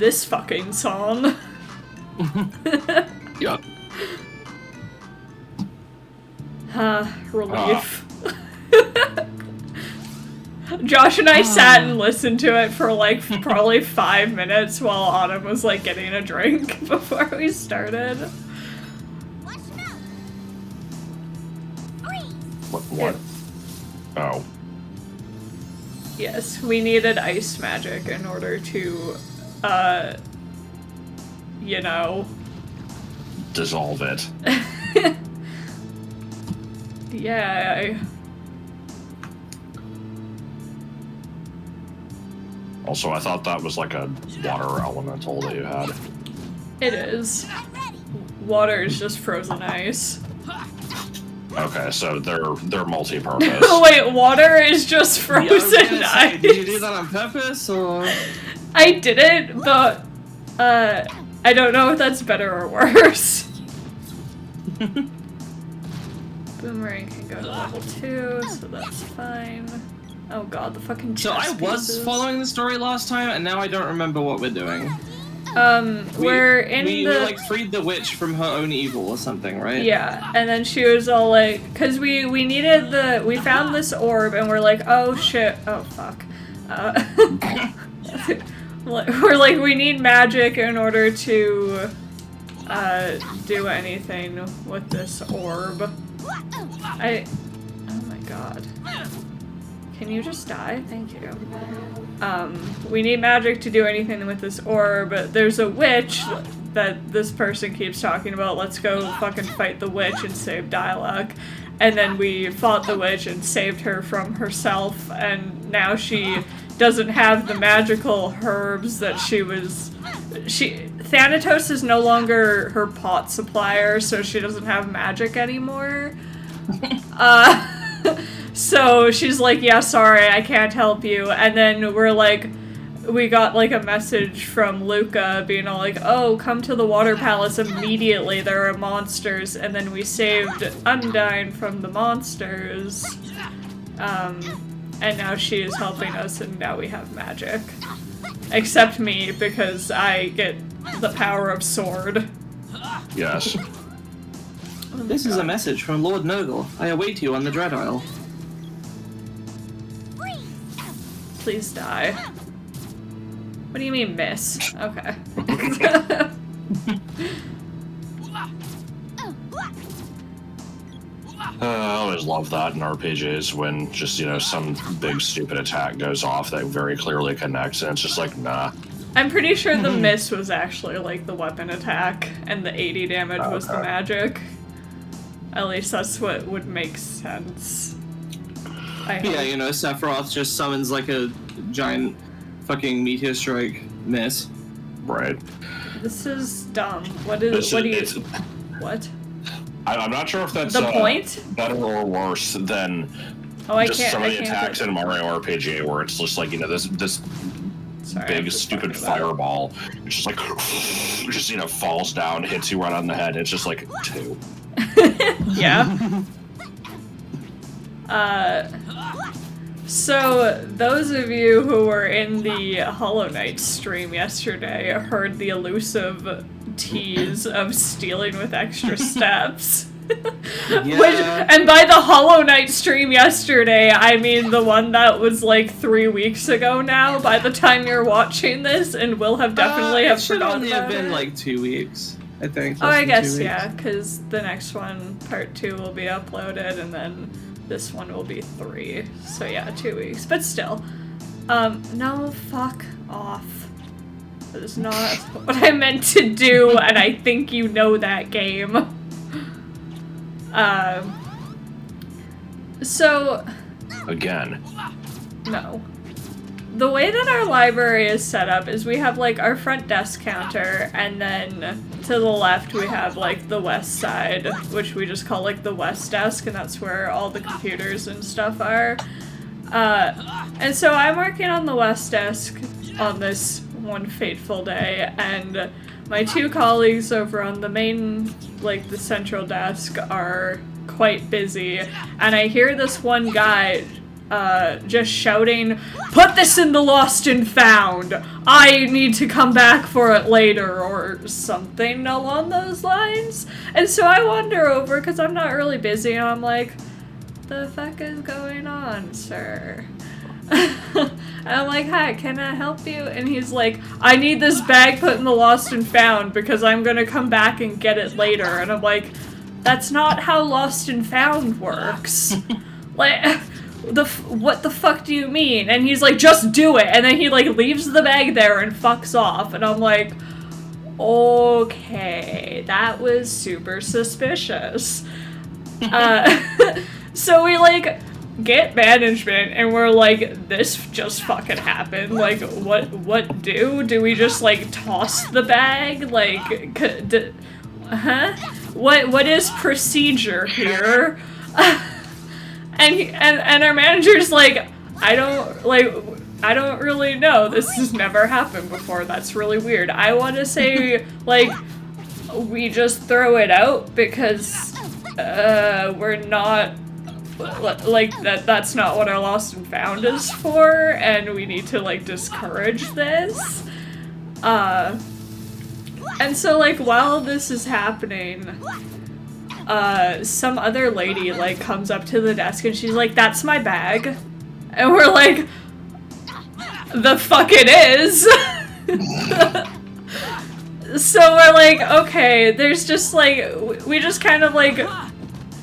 this fucking song. Yep. Relief. Josh and I sat and listened to it for like probably 5 minutes while Autumn was like getting a drink before we started. What? Oh. Yes, we needed ice magic in order to, you know... Dissolve it. Yeah. Also, I thought that was like a water elemental that you had. It is. Water is just frozen ice. Okay, so they're multi-purpose. Wait, water is just frozen ice? Did you do that on purpose, or...? I didn't, but, I don't know if that's better or worse. Boomerang can go to level 2, so that's fine. Oh god, the fucking chess So I was pieces. following the story last time, and now I don't remember what we're doing. We like freed the witch from her own evil or something, right? Yeah, and then she was all like, cause we found this orb and we're like, oh shit, oh fuck. We're like, we need magic in order to, do anything with this orb. Oh my god. Can you just die? Thank you. We need magic to do anything with this orb. There's a witch that this person keeps talking about. Let's go fucking fight the witch and save Dialog. And then we fought the witch and saved her from herself, and now she doesn't have the magical herbs that Thanatos is no longer her pot supplier, so she doesn't have magic anymore. So she's like, yeah, sorry, I can't help you. And then we got like a message from Luca being all like, oh, come to the Water Palace immediately, there are monsters. And then we saved Undyne from the monsters. And now she is helping us, and now we have magic. Except me, because I get the power of sword. Yes. This is a message from Lord Nurgle. I await you on the Dread Isle. Please die. What do you mean, miss? Okay. I always love that in RPGs when just, you know, some big stupid attack goes off that very clearly connects, and it's just like, nah. I'm pretty sure the miss was actually like the weapon attack, and the 80 damage was the magic. At least that's what would make sense. Yeah, you know, Sephiroth just summons like a giant fucking meteor strike miss. Right. This is dumb. What do you... What? I'm not sure if that's the point? Better or worse than some of the attacks in Mario RPG where it's just like, you know, this big stupid fireball. It's just like, just, you know, falls down, hits you right on the head. It's just like 2. Yeah. So, those of you who were in the Hollow Knight stream yesterday heard the elusive tease of stealing with extra steps. Yeah. And by the Hollow Knight stream yesterday, I mean the one that was like 3 weeks ago now, by the time you're watching this, and will have definitely have forgotten about it. It should only have been like 2 weeks, I think. Oh, I guess, yeah, because the next one, part 2, will be uploaded, and then this one will be 3. So yeah, 2 weeks. But still. No, fuck off. That is not what I meant to do, and I think you know that game. So... Again. No. The way that our library is set up is we have, like, our front desk counter, and then to the left we have, like, the west side, which we just call, like, the west desk, and that's where all the computers and stuff are. And so I'm working on the west desk on this one fateful day, and my 2 colleagues over on the main, like, the central desk are quite busy, and I hear this one guy just shouting, "Put this in the lost and found! I need to come back for it later," or something along those lines. And so I wander over, because I'm not really busy, and I'm like, the fuck is going on, sir? And I'm like, "Hi, can I help you?" And he's like, "I need this bag put in the lost and found because I'm gonna come back and get it later." And I'm like, that's not how lost and found works. Like, what the fuck do you mean? And he's like, "Just do it." And then he like leaves the bag there and fucks off. And I'm like, okay, that was super suspicious. So we like get management and we're like, this just fucking happened. Like, what do we just like toss the bag? Like, what is procedure here? And our manager's like, I don't really know. This has never happened before. That's really weird. I want to say, like, we just throw it out because we're not, like, that's not what our lost and found is for, and we need to, like, discourage this. And so, like, while this is happening, some other lady, like, comes up to the desk and she's like, "That's my bag." And we're like, the fuck it is. So we're like, okay, there's just like, we just kind of like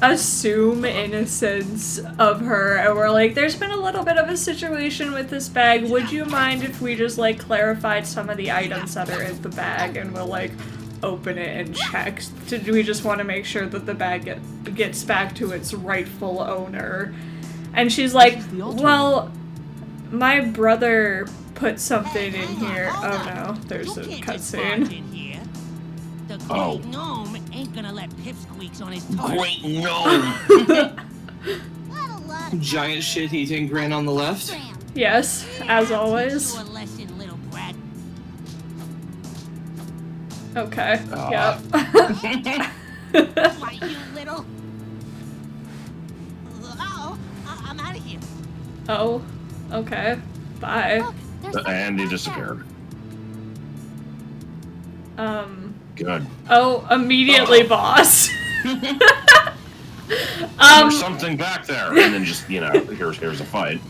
assume innocence of her, and we're like, there's been a little bit of a situation with this bag. Would you mind if we just like clarified some of the items that are in the bag, and we'll like open it and check? Do we just want to make sure that the bag gets back to its rightful owner? And she's like, well, my brother put something in here. Oh no, there's a cutscene. The great gnome ain't gonna let pipsqueaks on his toes. Great gnome! Giant shit-eating grin on the left. Yes, as always. Okay, yep. Why, you little... Uh-oh, I'm out of here. Oh, okay. Bye. And he disappeared. Good. Oh, immediately, boss. There's something back there, and then just, you know, here's a fight.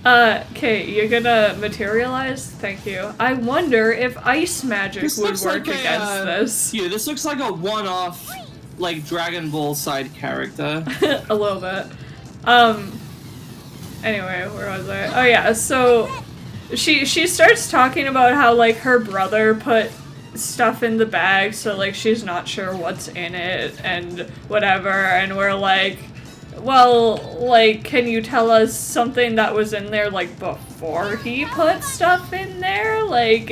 Okay, you're gonna materialize? Thank you. I wonder if ice magic would work against this. Yeah, this looks like a one-off, like, Dragon Ball side character. A little bit. Anyway, where was I? Oh yeah, so she starts talking about how, like, her brother put stuff in the bag, so, like, she's not sure what's in it and whatever, and we're like, well, like, can you tell us something that was in there, like, before he put stuff in there? Like,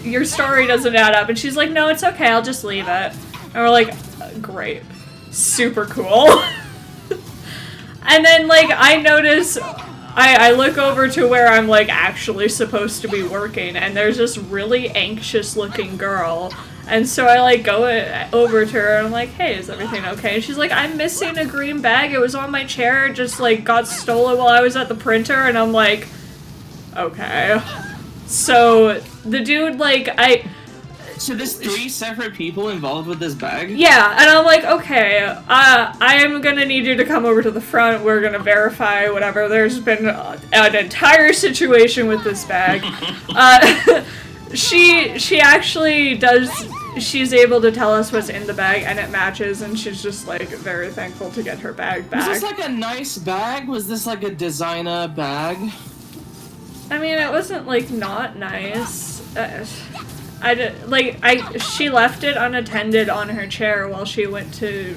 your story doesn't add up. And she's like, no, it's okay, I'll just leave it. And we're like, great. Super cool. And then, like, I notice, I look over to where I'm, like, actually supposed to be working, and there's this really anxious-looking girl. And so I, like, go over to her, and I'm like, hey, is everything okay? And she's like, I'm missing a green bag. It was on my chair. It just, like, got stolen while I was at the printer. And I'm like, okay. So the dude, like, So there's 3 separate people involved with this bag? Yeah, and I'm like, okay, I am gonna need you to come over to the front. We're gonna verify whatever. There's been an entire situation with this bag. She actually does, she's able to tell us what's in the bag, and it matches, and she's just, like, very thankful to get her bag back. Was this, like, a nice bag? Was this, like, a designer bag? I mean, it wasn't, like, not nice. She left it unattended on her chair while she went to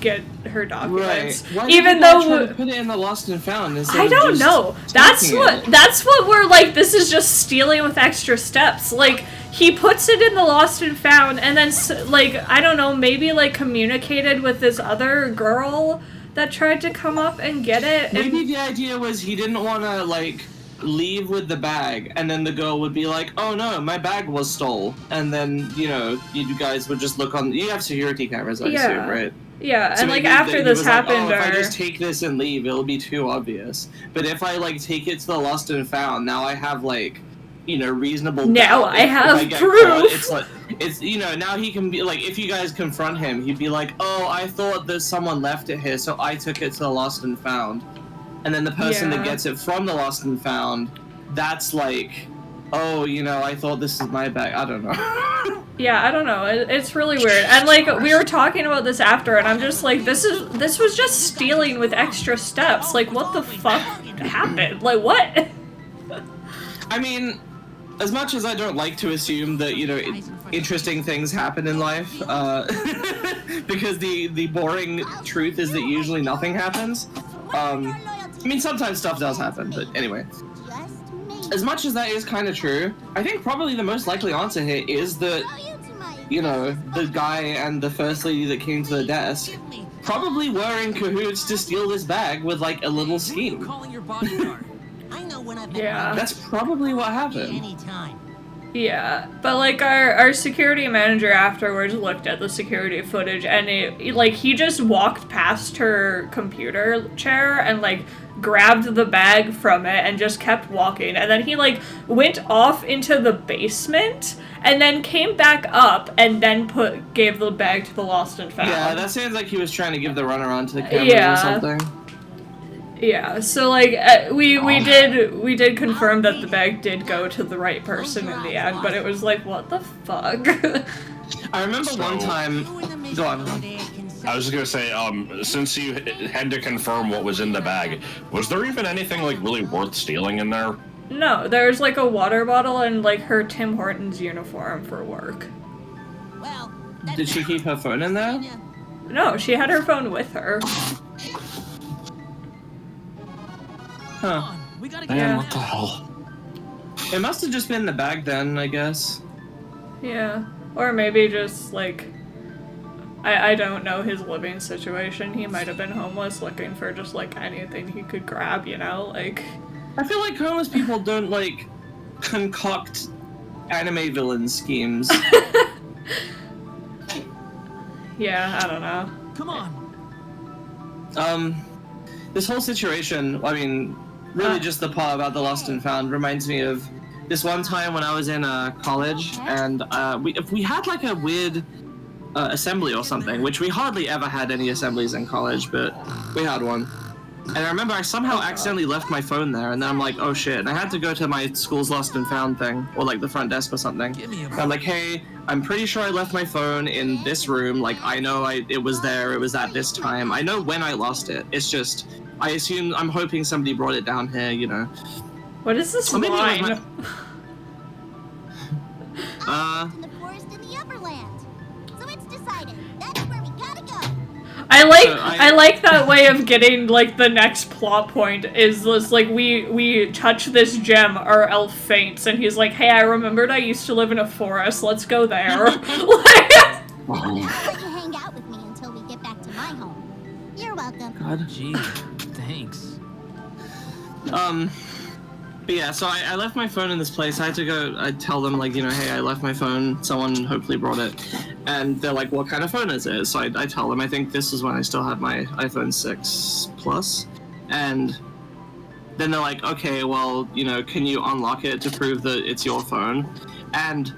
get her documents. Right. Why Even did though put it in the lost and found. I don't know. That's what we're like. This is just stealing with extra steps. Like, he puts it in the lost and found, and then, like, I don't know, maybe, like, communicated with this other girl that tried to come up and get it. Maybe the idea was he didn't want to, like, leave with the bag, and then the girl would be like, oh no, my bag was stole. And then, you know, you guys would just look on, you have security cameras, I assume, right? Yeah, and like after this happened, if I just take this and leave, it'll be too obvious. But if I like take it to the lost and found, now I have like, you know, reasonable. Now I have proof. It's you know, now he can be like, if you guys confront him, he'd be like, oh, I thought that someone left it here, so I took it to the lost and found. And then the person that gets it from the lost and found, that's like, oh, you know, I thought this is my bag. I don't know. Yeah, I don't know. It's really weird. And like we were talking about this after, and I'm just like, this was just stealing with extra steps. Like, what the fuck happened? Like, what? I mean, as much as I don't like to assume that, you know, interesting things happen in life, because the boring truth is that usually nothing happens. I mean, sometimes stuff does happen, but anyway. As much as that is kind of true, I think probably the most likely answer here is that, you know, the guy and the first lady that came to the desk probably were in cahoots to steal this bag with, like, a little scheme. Yeah. That's probably what happened. Yeah, but like our security manager afterwards looked at the security footage, and he just walked past her computer chair and like grabbed the bag from it and just kept walking, and then he like went off into the basement and then came back up and then gave the bag to the lost and found. Yeah, that sounds like he was trying to give the runaround to the cameras or something. Yeah, so like we did confirm that the bag did go to the right person in the end, but it was like, what the fuck? I remember one time. Go on. I was just gonna say, since you had to confirm what was in the bag, was there even anything like really worth stealing in there? No, there's like a water bottle and like her Tim Hortons uniform for work. Did she keep her phone in there? No, she had her phone with her. Huh. Man, what the hell? It must have just been the bag then, I guess. Yeah. Or maybe just, like... I don't know his living situation. He might have been homeless looking for just, like, anything he could grab, you know? Like... I feel like homeless people don't, like, concoct anime villain schemes. Yeah, I don't know. Come on. This whole situation, I mean... Really, just the part about the lost and found reminds me of this one time when I was in college, and we had like a weird assembly or something, which we hardly ever had any assemblies in college, but we had one. And I remember I somehow accidentally left my phone there, and then I'm like, oh shit, and I had to go to my school's lost and found thing, or like the front desk or something. And I'm like, hey, I'm pretty sure I left my phone in this room, like I know it was there, it was at this time. I know when I lost it, it's just... I'm hoping somebody brought it down here, you know. What is this line? In the forest in the Upperland. So it's decided. That's where we gotta go. I like that way of getting like the next plot point is just like we touch this gem, our elf faints, and he's like, hey, I remembered I used to live in a forest, let's go there. I'll let you hang out with me until we get back to my home. You're welcome. God. Gee, thanks. But yeah, so I left my phone in this place. I had to go, I tell them, like, you know, hey, I left my phone, someone hopefully brought it. And they're like, what kind of phone is it? So I tell them, I think this is when I still had my iPhone 6 Plus. And then they're like, okay, well, you know, can you unlock it to prove that it's your phone? And,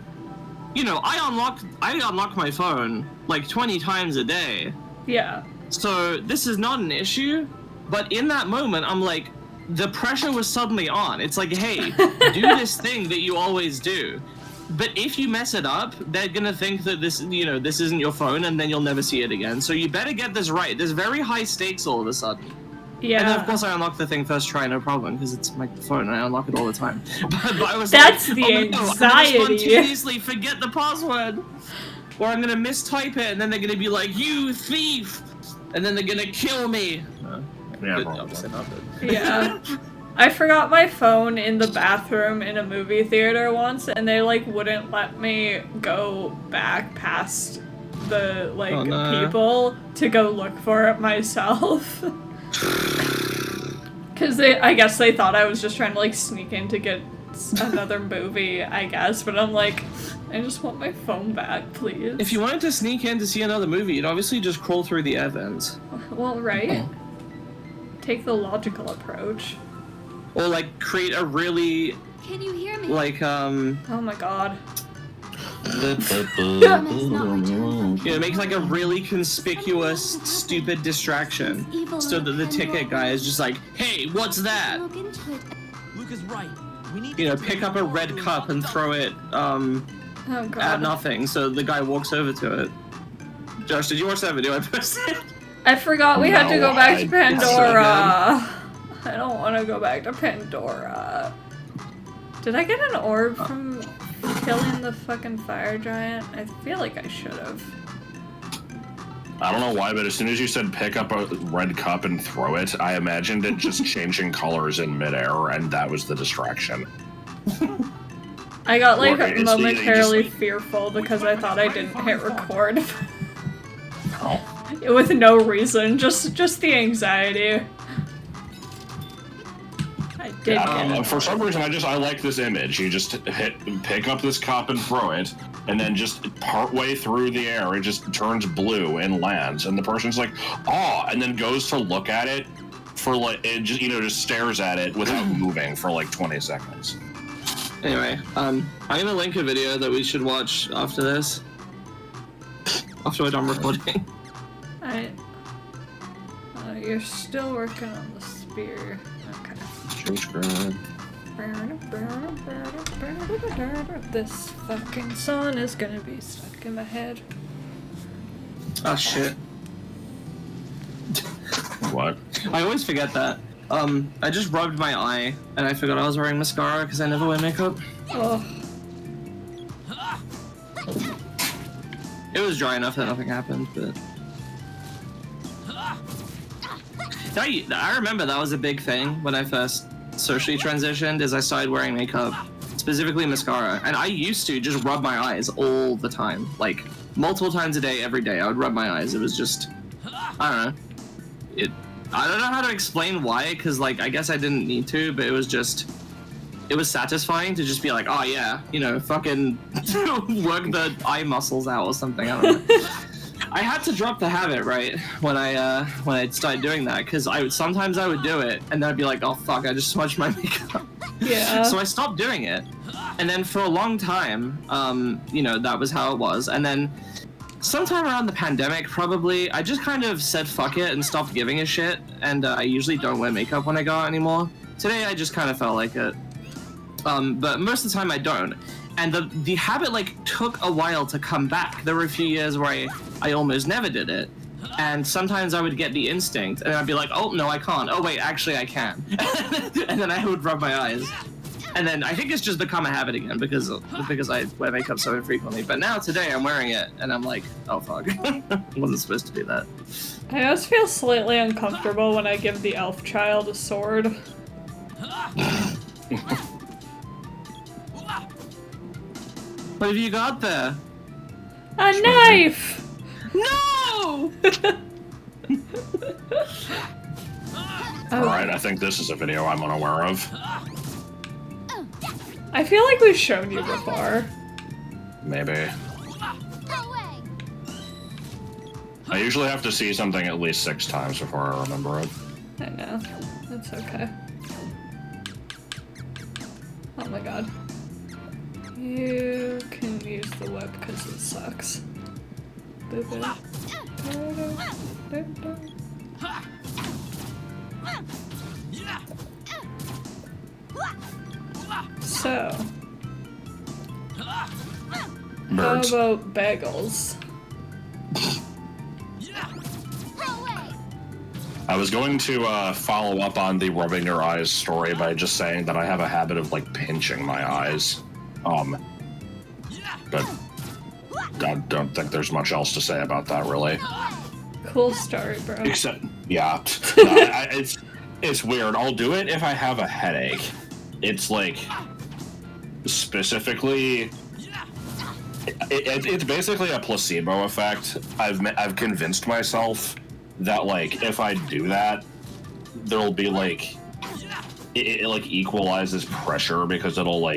you know, I unlock my phone like 20 times a day. Yeah. So this is not an issue, but in that moment, I'm like, the pressure was suddenly on. It's like, hey, do this thing that you always do. But if you mess it up, they're gonna think that this, you know, this isn't your phone, and then you'll never see it again. So you better get this right. There's very high stakes all of a sudden. Yeah. And then, of course, I unlock the thing first try, no problem, because it's my phone and I unlock it all the time. But I was That's like, the anxiety. anxiety. I'm gonna spontaneously forget the password, or I'm gonna mistype it, and then they're gonna be like, "You thief!" and then they're gonna kill me. Yeah. I forgot my phone in the bathroom in a movie theater once, and they like wouldn't let me go back past the people to go look for it myself. Cause I guess they thought I was just trying to like sneak in to get another movie, I guess, but I'm like, I just want my phone back, please. If you wanted to sneak in to see another movie, you'd obviously just crawl through the air vents. Well, right? Take the logical approach. Or, like, create a really... Can you hear me? Like, Oh my god. Make like a really conspicuous, stupid distraction. So that the ticket guy is just like, hey, what's that? Look into it. Luke is right. We need Pick up a red cup and throw it, Oh at god. nothing, so the guy walks over to it. Josh, did you watch that video I posted? I forgot we had to go No, back to I- Pandora. I don't want to go back to Pandora. Did I get an orb from killing the fucking fire giant? I feel like I should have. I don't know why, but as soon as you said pick up a red cup and throw it, I imagined it just changing colors in midair, and that was the distraction. I got like Or it's- momentarily you just, like- fearful because I thought I didn't hit record. Oh. With no reason, just the anxiety. I did get it. For some reason, I like this image. You just pick up this cup and throw it, and then just partway through the air, it just turns blue and lands, and the person's like, "Oh," and then goes to look at it for like, it just just stares at it without moving for like 20 seconds. Anyway, I'm gonna link a video that we should watch after this. After we're done recording. You're still working on the spear. Okay. This fucking song is gonna be stuck in my head. Oh shit. What? I always forget that. I just rubbed my eye, and I forgot I was wearing mascara because I never wear makeup. Oh, It was dry enough that nothing happened, but... I remember that was a big thing when I first socially transitioned, is I started wearing makeup, specifically mascara, and I used to just rub my eyes all the time, like multiple times a day, every day. I would rub my eyes. It was just, I don't know. I don't know how to explain why, because like I guess I didn't need to, but it was satisfying to just be like, oh yeah, fucking work the eye muscles out or something. I don't know. I had to drop the habit, right, when I started doing that, because sometimes I would do it, and then I'd be like, oh fuck, I just smudged my makeup. yeah. So I stopped doing it, and then for a long time, that was how it was, and then sometime around the pandemic, probably, I just kind of said fuck it and stopped giving a shit, and I usually don't wear makeup when I go out anymore. Today, I just kind of felt like it, but most of the time I don't. And the habit took a while to come back. There were a few years where I almost never did it. And sometimes I would get the instinct and I'd be like, oh no, I can't. Oh wait, actually I can. And then I would rub my eyes. And then I think it's just become a habit again because I wear makeup so infrequently. But now today I'm wearing it and I'm like, oh fuck. I wasn't supposed to do that. I always feel slightly uncomfortable when I give the elf child a sword. What have you got there? A knife! No! Alright, I think this is a video I'm unaware of. I feel like we've shown you before. Maybe. No way. I usually have to see something at least 6 times before I remember it. I know. That's okay. Oh my god. You can use the web because it sucks. So, Birds. how about bagels? No way. I was going to follow up on the rubbing your eyes story by just saying that I have a habit of pinching my eyes. But I don't think there's much else to say about that, really. Cool story, bro. Except, yeah, no, it's weird. I'll do it if I have a headache. It's specifically, it's basically a placebo effect. I've convinced myself that if I do that, there'll be it equalizes pressure because it'll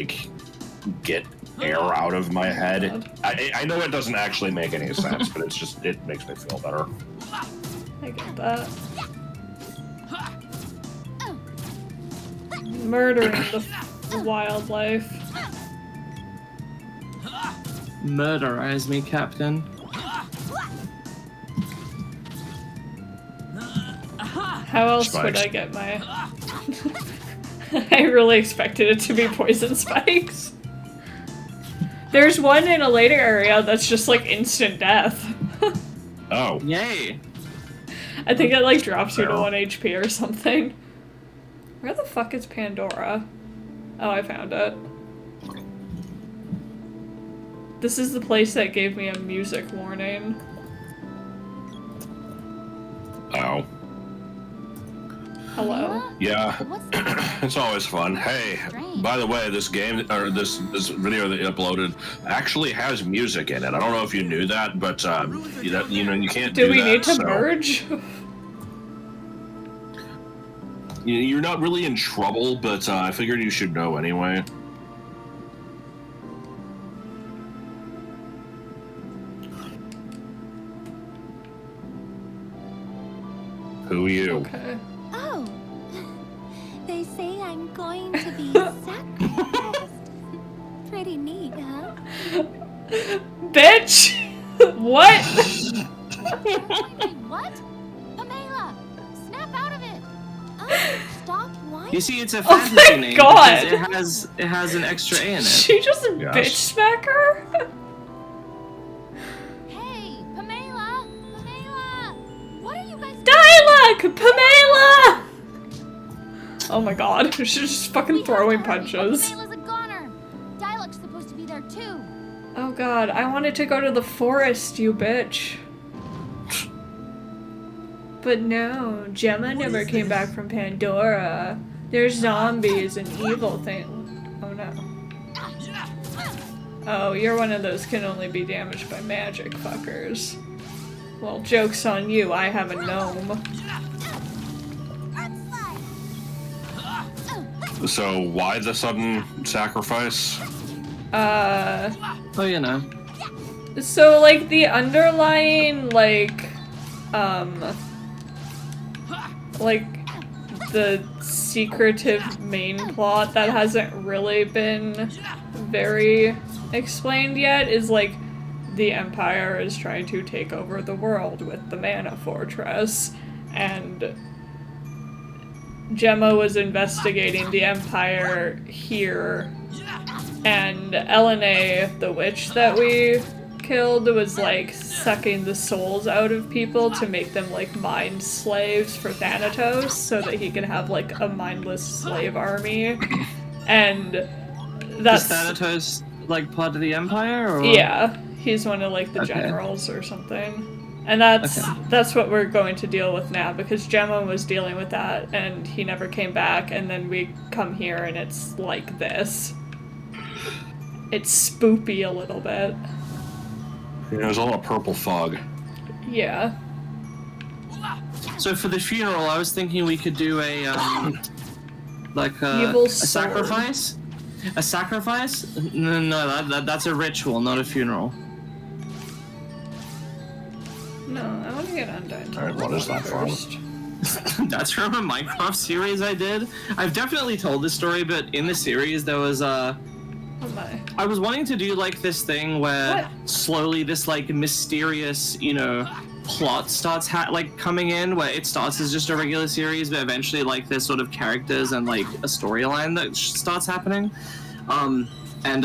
get air out of my head. I know it doesn't actually make any sense, but it's just, it makes me feel better. I get that. Murdering the wildlife. Murderize me, Captain. How else Spikes. would I get my... I really expected it to be poison spikes. There's one in a later area that's just like instant death. Oh. Yay! I think it like drops you to 1 HP or something. Where the fuck is Pandora? Oh, I found it. This is the place that gave me a music warning. Oh. Hello? Yeah, What's that? it's always fun. Hey, by the way, this game, or this video that you uploaded actually has music in it. I don't know if you knew that, but you know, you can't do that. Do we need to so merge? you're not really in trouble, but I figured you should know anyway. Who are you? Okay. Oh, they say I'm going to be sacrificed. Pretty neat, huh? Bitch! What? What? Pamela, snap out of it. Oh, stop whining. You see, it's a Oh fantasy my name God. because it has an extra A in it. She just Yes. bitch smack her? Hey, Pamela! Pamela! What are you guys Dialogue! Pamela! Oh my god, she's just fucking We throwing have to hurry. punches. Pamela's a goner. Dialogue's supposed to be there too. Oh god, I wanted to go to the forest, you bitch. But no, Gemma never came back from Pandora. There's zombies and evil things. Oh no. Oh, you're one of those can only be damaged by magic fuckers. Well, joke's on you, I have a gnome. So why the sudden sacrifice? Oh, you know. So, like, the underlying, like, the secretive main plot that hasn't really been very explained yet is, like, the Empire is trying to take over the world with the Mana Fortress, and Gemma was investigating the Empire here, and Elena, the witch that we killed, was like sucking the souls out of people to make them like mind slaves for Thanatos so that he can have like a mindless slave army. And that's Is Thanatos like part of the Empire? Or? yeah, he's one of like the Okay. generals or something. And that's what we're going to deal with now, because Gemma was dealing with that and he never came back, and then we come here and it's like this. It's spoopy a little bit. There's a lot of purple fog. Yeah. So for the funeral, I was thinking we could do a like Evil a sword. sacrifice. A sacrifice? No, that's a ritual, not a funeral. No, I want to get Undyne. Alright, what is that from? first. That's from a Minecraft series I did. I've definitely told this story, but in the series there was Oh my. I was wanting to do like this thing where What? slowly this like mysterious, you know, plot starts like coming in, where it starts as just a regular series, but eventually like there's sort of characters and like a storyline that starts happening. And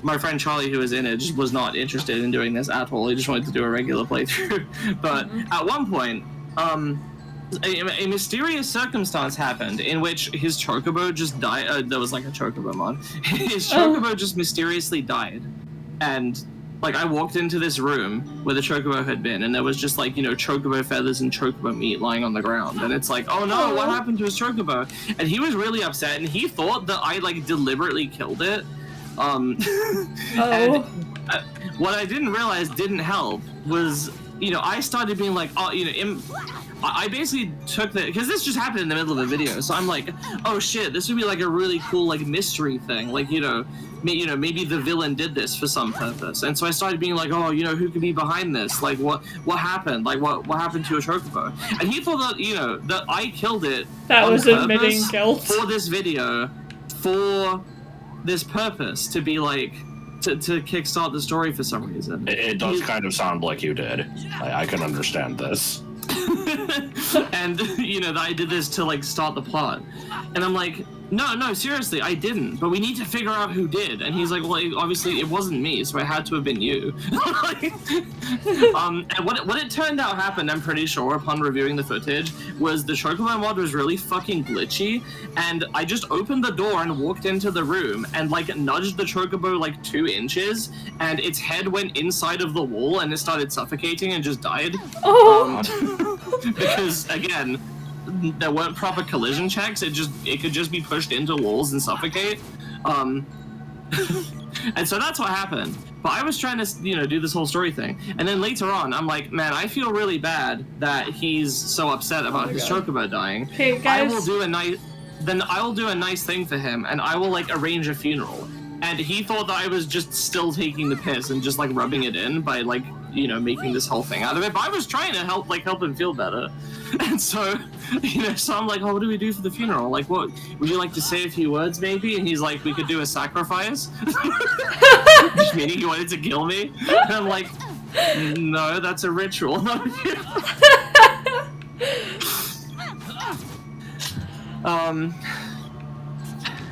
my friend Charlie, who was in it, just was not interested in doing this at all. He just wanted to do a regular playthrough. But at one point, a mysterious circumstance happened in which his chocobo just died. There was like a chocobo mod. His chocobo just mysteriously died. And like I walked into this room where the chocobo had been, and there was just like, you know, chocobo feathers and chocobo meat lying on the ground. And it's like, oh no, what happened to his chocobo? And he was really upset, and he thought that I like deliberately killed it. And what I didn't realize didn't help was I started being like, oh, I basically took because this just happened in the middle of a video, so I'm like, oh shit, this would be like a really cool like mystery thing, like maybe the villain did this for some purpose, and so I started being like, oh, who could be behind this? Like, what happened? Like, what happened to a chocobo? And he thought that that I killed it. That was admitting guilt for this video, for this purpose to be like. To kickstart the story for some reason. It does kind of sound like you did. I can understand this. And that I did this to like start the plot, and I'm like, no, seriously, I didn't. But we need to figure out who did. And he's like, well, obviously it wasn't me, so it had to have been you. And what it turned out happened, I'm pretty sure, upon reviewing the footage, was the Chocobo mod was really fucking glitchy, and I just opened the door and walked into the room and like nudged the Chocobo like 2 inches, and its head went inside of the wall and it started suffocating and just died. Because again, there weren't proper collision checks. It could just be pushed into walls and suffocate. And so that's what happened. But I was trying to, do this whole story thing. And then later on, I'm like, man, I feel really bad that he's so upset about his Chocobo dying. Hey, guys. I will do a nice thing for him, and I will like arrange a funeral. And he thought that I was just still taking the piss and just like rubbing it in by like, making this whole thing out of it. But I was trying to help him feel better. And so, so I'm like, oh, what do we do for the funeral? Like, what, would you like to say a few words maybe? And he's like, we could do a sacrifice. Just meaning he wanted to kill me. And I'm like, no, that's a ritual.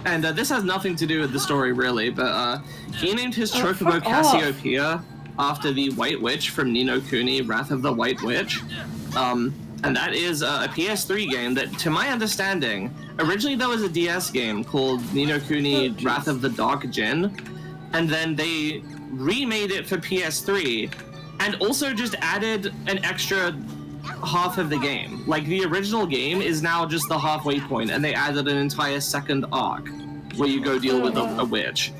And this has nothing to do with the story really, but he named his Chocobo Cassiopeia after the White Witch from Ni no Kuni, Wrath of the White Witch. And that is a PS3 game that, to my understanding, originally there was a DS game called Ni no Kuni, Wrath of the Dark Djinn, and then they remade it for PS3, and also just added an extra half of the game. Like, the original game is now just the halfway point, and they added an entire second arc where you go deal with a witch.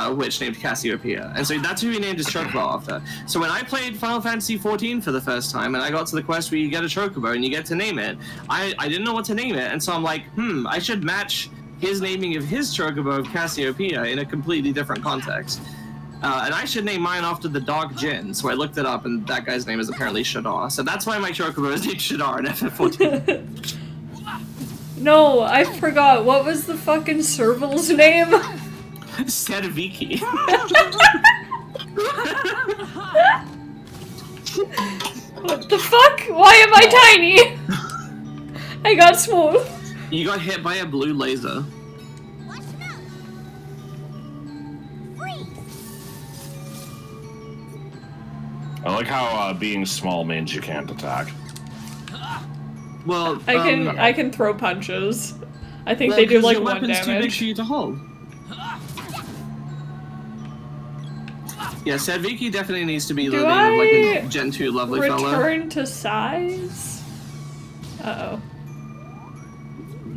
Witch named Cassiopeia. And so that's who he named his Chocobo after. So when I played Final Fantasy XIV for the first time, and I got to the quest where you get a Chocobo and you get to name it, I didn't know what to name it, and so I'm like, I should match his naming of his Chocobo of Cassiopeia in a completely different context. And I should name mine after the Dark Djinn, so I looked it up, and that guy's name is apparently Shadar. So that's why my Chocobo is named Shadar in FF14. No, I forgot. What was the fucking serval's name? Sedviki. What the fuck? Why am I tiny? I got small. You got hit by a blue laser. I like how being small means you can't attack. Well, I can throw punches. I think they do like 1 damage. Too big for you to hold. Yeah, Sedviki definitely needs to be the name of like a Gen 2 lovely fella. Return to size? Uh-oh.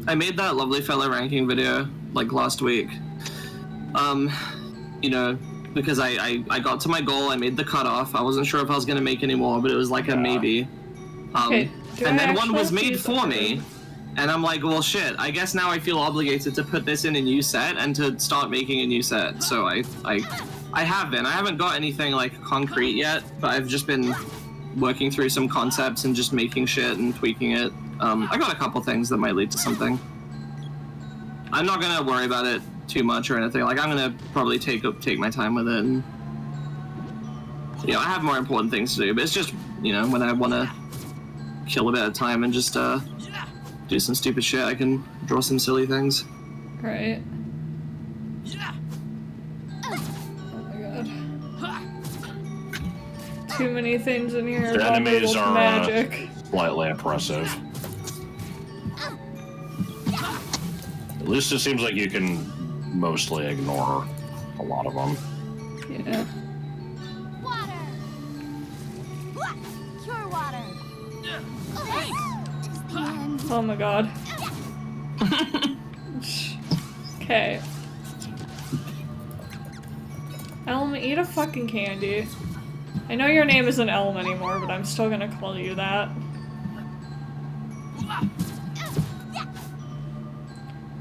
I made that lovely fella ranking video like last week. Because I got to my goal, I made the cutoff. I wasn't sure if I was gonna make any more, but it was like a maybe. Okay, and then one was made for me, and I'm like, well shit, I guess now I feel obligated to put this in a new set and to start making a new set. So I haven't got anything like concrete yet, but I've just been working through some concepts and just making shit and tweaking it. I got a couple things that might lead to something. I'm not gonna worry about it too much or anything. Like, I'm gonna probably take my time with it, and I have more important things to do. But it's just when I want to kill a bit of time and just do some stupid shit, I can draw some silly things. Right. Oh my god. Too many things in here. The enemies are magic. Slightly oppressive. At least it seems like you can mostly ignore a lot of them. Yeah. Water. Pure water. Oh my god. Okay. Elm, eat a fucking candy. I know your name isn't Elm anymore, but I'm still gonna call you that.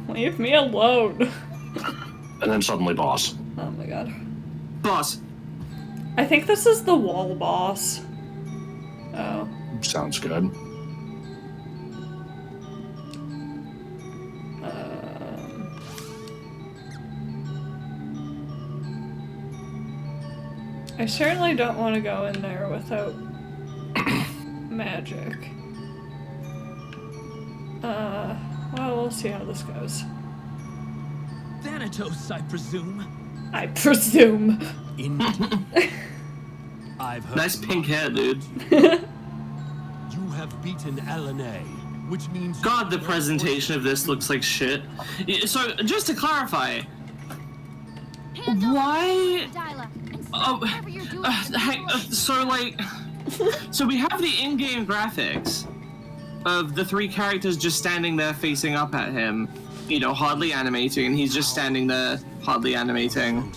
Leave me alone. And then suddenly boss. Oh my god. Boss. I think this is the wall boss. Oh. Sounds good. I certainly don't want to go in there without magic. Well, we'll see how this goes. Thanatos, I presume. I presume. I've heard Nice pink hair, dude. You have beaten Elena, which means God, the presentation of this looks like shit. So, just to clarify, why? So we have the in-game graphics of the three characters just standing there facing up at him, you know, hardly animating, and he's just standing there, hardly animating.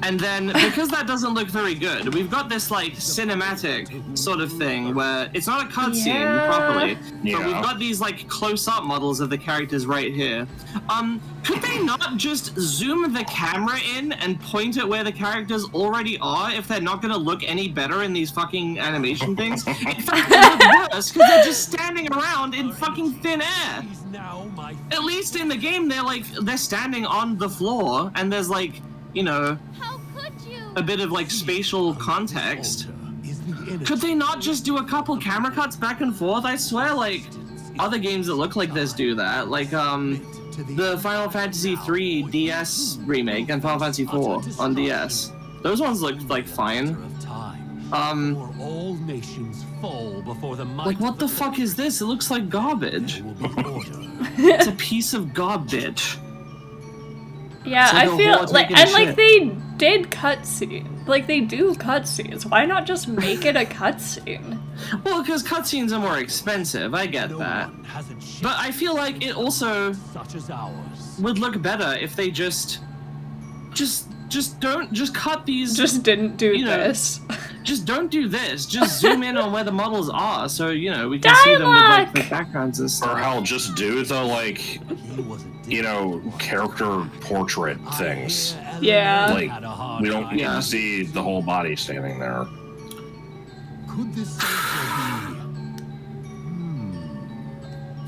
And then, because that doesn't look very good, we've got this, like, cinematic sort of thing where it's not a cutscene properly, but we've got these, like, close-up models of the characters right here. Could they not just zoom the camera in and point at where the characters already are if they're not gonna look any better in these fucking animation things? In fact, they look worse because they're just standing around in fucking thin air. At least in the game, they're standing on the floor, and there's like, you know, a bit of like spatial context. Could they not just do a couple camera cuts back and forth? I swear, like, other games that look like this do that. Like, the Final Fantasy III DS remake and Final Fantasy IV on DS. Those ones look like fine. all nations fall before the might. Like, what the fuck is this? It looks like garbage. It's a piece of garbage. Yeah, like I feel like, and like shit. they did cutscenes. Like they do cutscenes. Why not just make it a cutscene? Well, because cutscenes are more expensive. I get that. But I feel like it also would look better if they just cut these. Just didn't do this. Just don't do this. Just zoom in on where the models are, so you know we can see them with like the backgrounds and stuff. Or hell, just do the like, you know, character portrait things. Yeah. Like we don't need to see the whole body standing there. Could this be?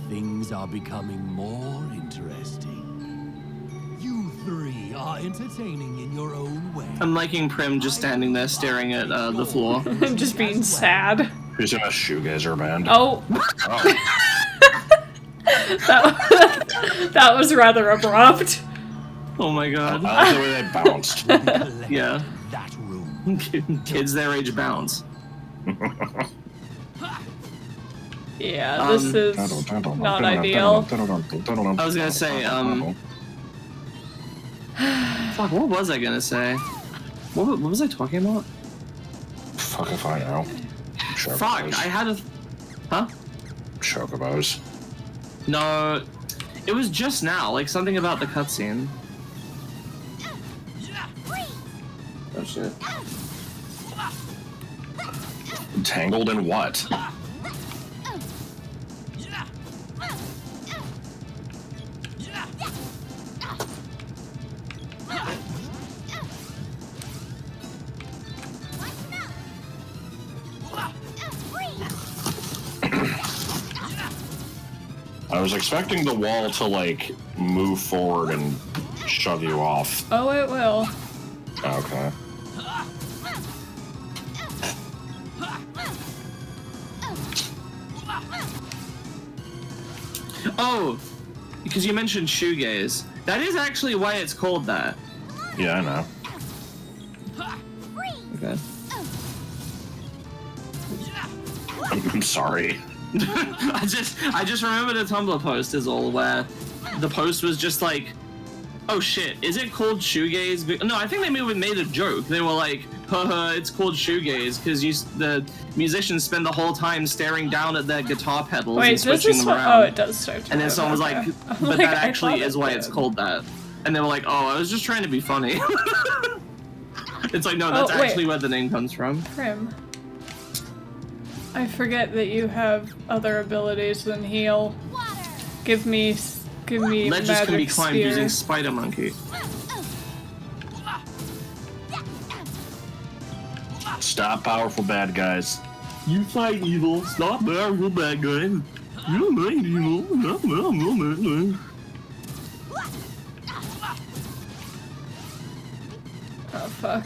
Things are becoming more interesting. You three are entertaining in your own way. I'm liking Prim just standing there staring at the floor. Just being sad. Who's in a shoegazer band? Oh. Oh. That was rather abrupt. Oh my god. I like the way they bounced. Yeah. That room. Kids their age bounce. Yeah, this is not ideal. I was gonna say, fuck, what was I gonna say? What was I talking about? Fuck if I know. Chocobos. Fuck, I had a... Huh? Chocobos. No, it was just now, like something about the cutscene. Oh shit. Tangled in what? I was expecting the wall to, like, move forward and shove you off. Oh, it will. Okay. Oh, because you mentioned shoegaze. That is actually why it's called that. Yeah, I know. Okay. I'm sorry. I just remembered a Tumblr post is all where the post was just like, oh shit, is it called shoegaze? No, I think they made a joke. They were like, haha, it's called shoegaze because the musicians spend the whole time staring down at their guitar pedals and switching them around. Oh, it does start to And then someone was like, but that actually is why it's called that. And they were like, oh, I was just trying to be funny. It's like, no, that's actually where the name comes from. Prim. I forget that you have other abilities than heal. Give me Ledges magic can be climbed spear. using Spider Monkey. Stop powerful bad guys. You fight evil. Stop powerful bad guys. You fight evil. Stop powerful bad guys. Oh fuck.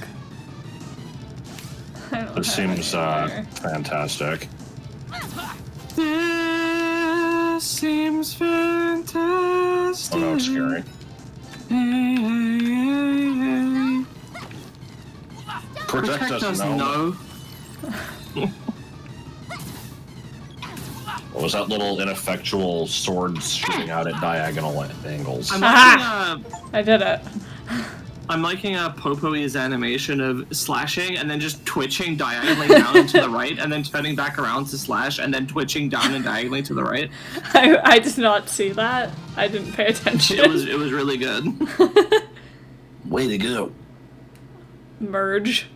This seems fantastic. This seems fantastic. Oh no, it's scary. Protect us, no. What was that little ineffectual sword shooting out at diagonal angles? I did it. I'm liking Popo's animation of slashing and then just twitching diagonally down and to the right, and then turning back around to slash, and then twitching down and diagonally to the right. I did not see that. I didn't pay attention. It was really good. Way to go. Merge.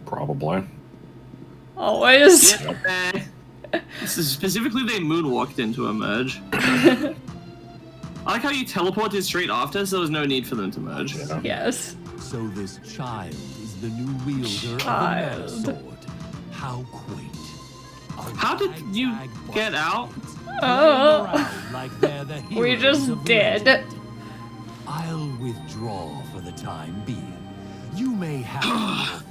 Probably. Always. Yeah. Specifically, they moonwalked into a merge. I like how you teleported straight after, so there was no need for them to merge. You know? Yes. So this child is the new wielder of the Child. sword. How quaint. How did you get out? Oh. Like they're the We heroes just of did. legend. I'll withdraw for the time being. You may have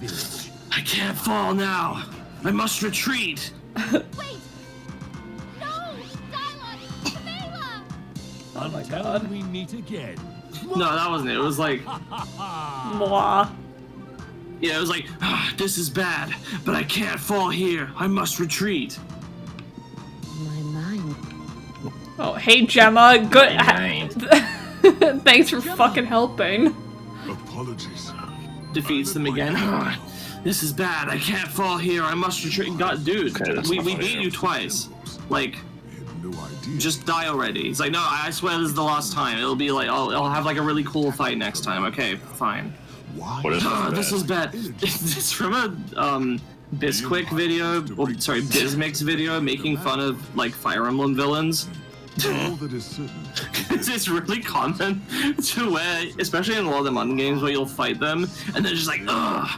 your village. I can't fall now. I must retreat. Wait! No! Dialogue! Camila! Oh my Until god. we meet again. No, that wasn't it. It was like, Mwah. yeah, it was like, this is bad, but I can't fall here. I must retreat. My mind. Oh, hey Gemma. Good. Nice. Thanks for fucking helping. Apologies. Defeats them again. This is bad. I can't fall here. I must retreat. God, dude, Okay, that's we not beat funny. you twice. Like, I had no idea. just die already. He's like, no, I swear this is the last time. It'll be like, I'll have like a really cool fight next time. Okay, fine. Why? What is This is bad. It's from a Bisquick video, or sorry, Bizmix video, making fun of like Fire Emblem villains. All that is certain. It's really common to where, especially in a lot of the modern games, where you'll fight them and they're just like, ugh,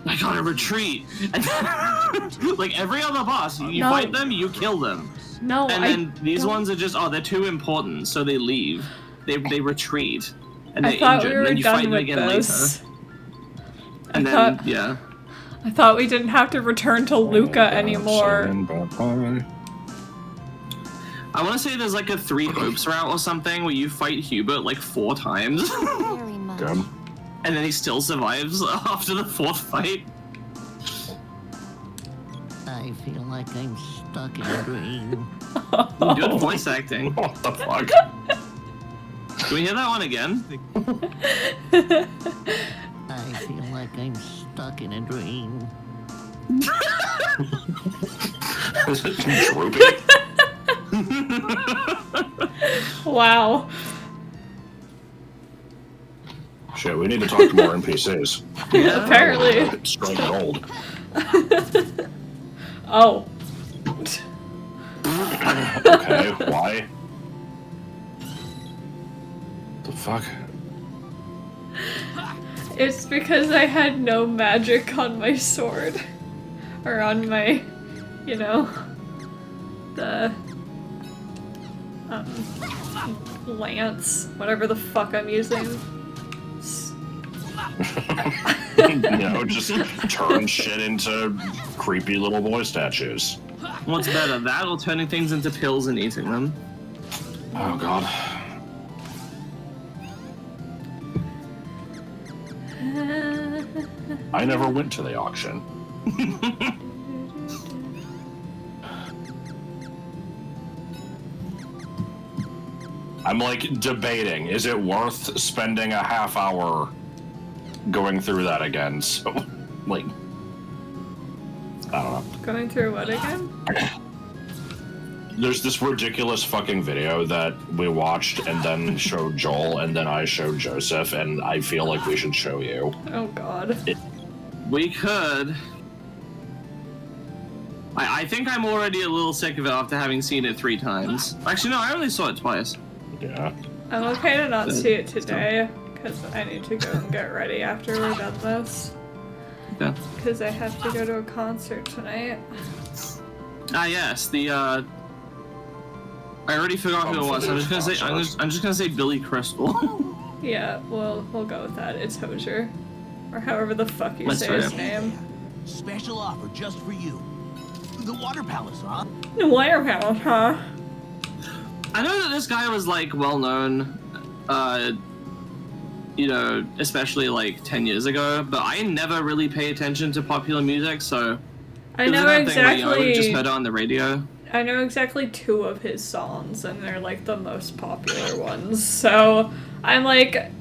I gotta retreat. And then, like every other boss, you No. fight them, you kill them. No, And I then these don't- ones are just, they're too important, so they leave. They retreat. And I they thought injure, we and were then you fight done them with again this. later. And I then, thought- yeah. I thought we didn't have to return to Luca anymore. I want to say there's like a 3 hopes route or something where you fight Hubert like 4 times. Very much. Good. And then he still survives after the 4th fight. I feel like I'm stuck in a dream. Good voice acting. What the fuck? Can we hear that one again? I feel like I'm stuck in a dream. Is it droopy? Wow. Shit, we need to talk to more NPCs. Yeah. Apparently. Strike gold. Oh. Okay, why? The fuck? It's because I had no magic on my sword. Or on my, you know, the lance, whatever the fuck I'm using. You know, just turn shit into creepy little boy statues. What's better, that or turning things into pills and eating them? Oh god. I never went to the auction. I'm like debating, is it worth spending a half hour going through that again? So, like, I don't know. Going through what again? There's this ridiculous fucking video that we watched and then showed Joel and then I showed Joseph, and I feel like we should show you. Oh god. We could. I think I'm already a little sick of it after having seen it 3 times. Actually, no, I only saw it twice. Yeah. I'm okay to not see it today, because I need to go and get ready after we're done this. Yeah. Because I have to go to a concert tonight. Ah, yes, the I already forgot who it was. I'm just gonna say Billy Crystal. Yeah, we'll go with that. It's Hosier, or however the fuck you Let's say try his it. name. Special offer just for you. The Water Palace, huh? The Water Palace, huh? I know that this guy was like well known, you know, especially like 10 years ago, but I never really pay attention to popular music, so I know exactly. I would just heard it on the radio. I know exactly 2 of his songs, and they're like the most popular ones. So I'm like,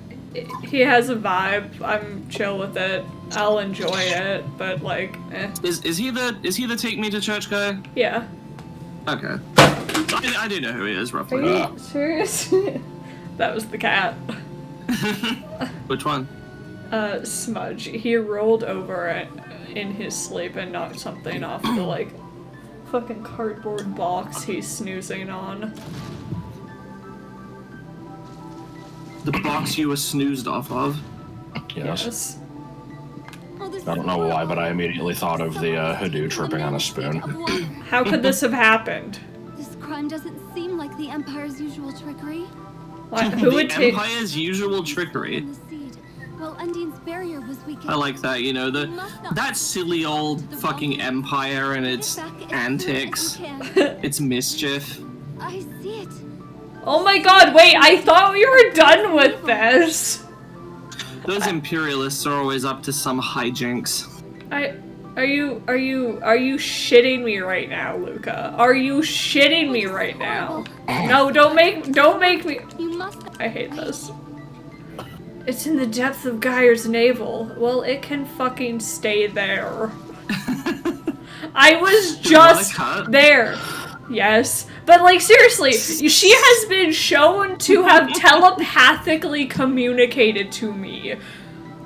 he has a vibe. I'm chill with it. I'll enjoy it, but like, eh. Is he the Take Me to Church guy? Yeah. Okay. I do know who he is roughly. Are you serious? That was the cat. Which one? Smudge. He rolled over in his sleep and knocked something off the like fucking cardboard box he's snoozing on. The box you were snoozed off of? Yes. Oh, this I don't is know why, horrible. but I immediately thought of the Hadou tripping on a spoon. How could this have happened? This crime doesn't seem like the Empire's usual trickery. Like, who would The take? Empire's usual trickery. The seed. Well, Undine's barrier was weakened. I like that, you know, that silly old fucking Empire and its antics, its mischief. I see it. Oh my god! Wait, I thought we were done with this. Those imperialists are always up to some hijinks. Are you shitting me right now, Luca? Are you shitting me right now? No, don't make me. You must. I hate this. It's in the depth of Geyer's navel. Well, it can fucking stay there. I was just there. Yes. But, like, seriously, she has been shown to have telepathically communicated to me.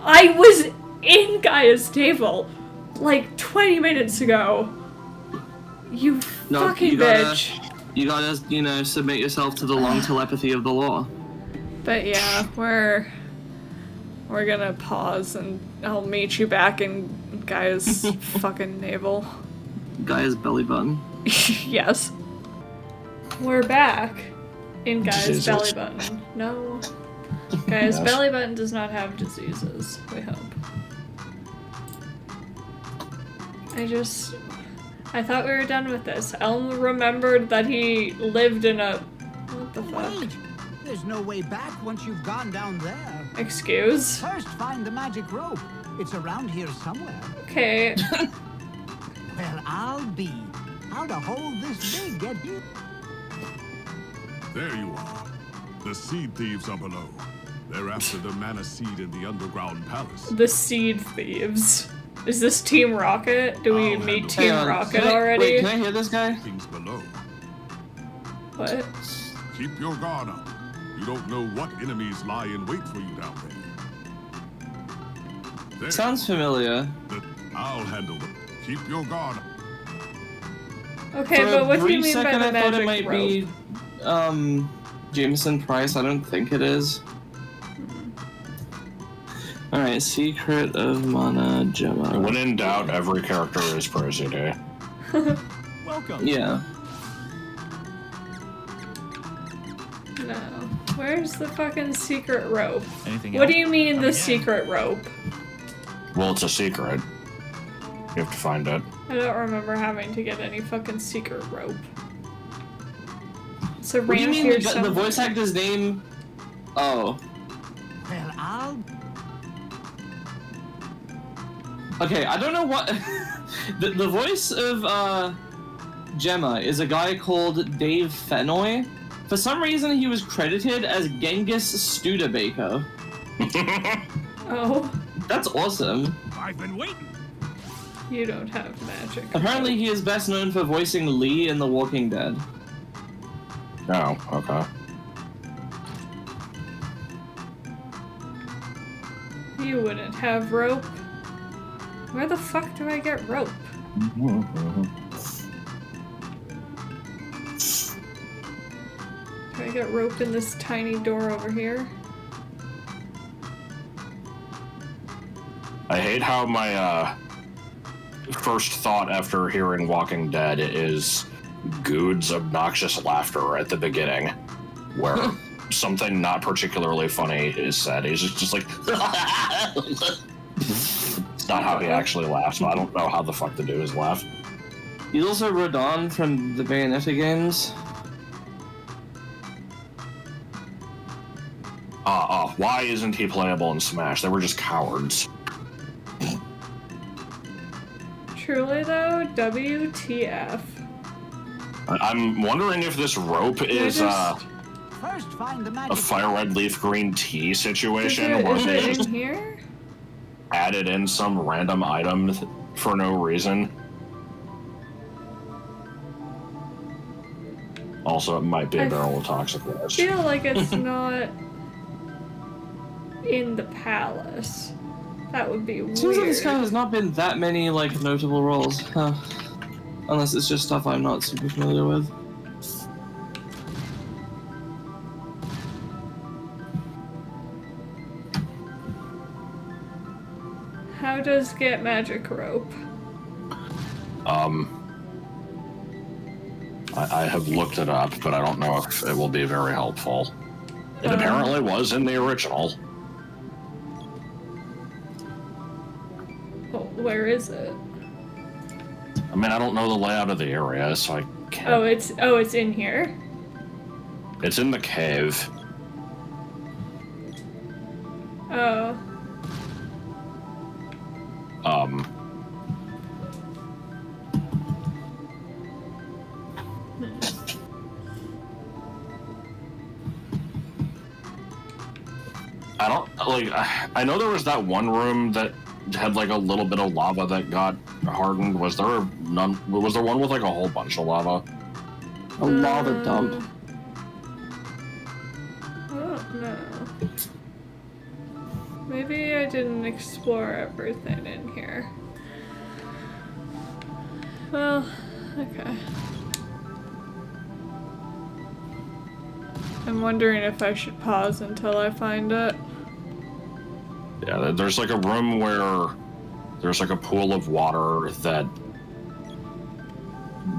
I was in Gaia's navel, like, 20 minutes ago. You fucking bitch. You gotta, you know, submit yourself to the long telepathy of the law. But yeah, we're gonna pause and I'll meet you back in Gaia's fucking navel. Guy's belly button. Yes. We're back in Gaia's Diseases. belly button. No. Gaia's Yes. belly button does not have diseases, we hope. I thought we were done with this. Elm remembered that he lived in a... What the fuck? Wait! There's no way back once you've gone down there. Excuse? First, find the magic rope. It's around here somewhere. Okay. Well, I'll be. How'd a hole this big get here? There you are. The seed thieves are below. They're after the mana seed in the underground palace. The Seed Thieves. Is this Team Rocket? Do we I'll meet handle Team Hang on, Rocket can I- already? Wait, can I hear this guy? Things below. What? Keep your guard up. You don't know what enemies lie in wait for you down there. Sounds familiar. I'll handle them. Keep your guard up. Okay, For but a what do you brief mean by second, the I thought it magic might rope? be, Jameson Price. I don't think it is. Alright, Secret of Mana Gemma. When in doubt, every character is Prosy Day. Welcome. Yeah. No. Where's the fucking secret rope? Anything What else? do you mean Come the again. secret rope? Well, it's a secret. You have to find it. I don't remember having to get any fucking secret rope. It's a What do you ramp mean here the somewhere. voice actor's name? Oh. Well, I'll. Okay, I don't know what... the voice of, Gemma is a guy called Dave Fennoy. For some reason, he was credited as Genghis Studebaker. Oh, That's awesome. I've been waiting. you don't have magic. Apparently, he is best known for voicing Lee in The Walking Dead. Oh, okay. You wouldn't have rope. Where the fuck do I get rope? Do I get rope in this tiny door over here? I hate how my first thought after hearing Walking Dead is Good's obnoxious laughter at the beginning, where something not particularly funny is said. He's just like, it's not how he actually laughs, but I don't know how the fuck to do his laugh. He's also Rodon from the Bayonetta games. Why isn't he playable in Smash? They were just cowards. Truly though, WTF. I'm wondering if this rope is First find the a magic. fire red leaf green tea situation, where Is they it just in here? added in some random item for no reason. Also, it might be a barrel of toxic waste. I feel like it's not in the palace. That would be weird. Seems like this guy has not been that many like notable roles, huh? Unless it's just stuff I'm not super familiar with. How does get magic rope? I have looked it up, but I don't know if it will be very helpful. It apparently was in the original. Oh, where is it? I mean, I don't know the layout of the area, so I can't. Oh, it's in here. It's in the cave. Oh. I don't like. I know there was that one room that had like a little bit of lava that got hardened. Was there none? Was there one with like a whole bunch of lava? A lava dump. Oh no. Maybe I didn't explore everything in here. Well, okay. I'm wondering if I should pause until I find it. Yeah, there's like a room where there's like a pool of water that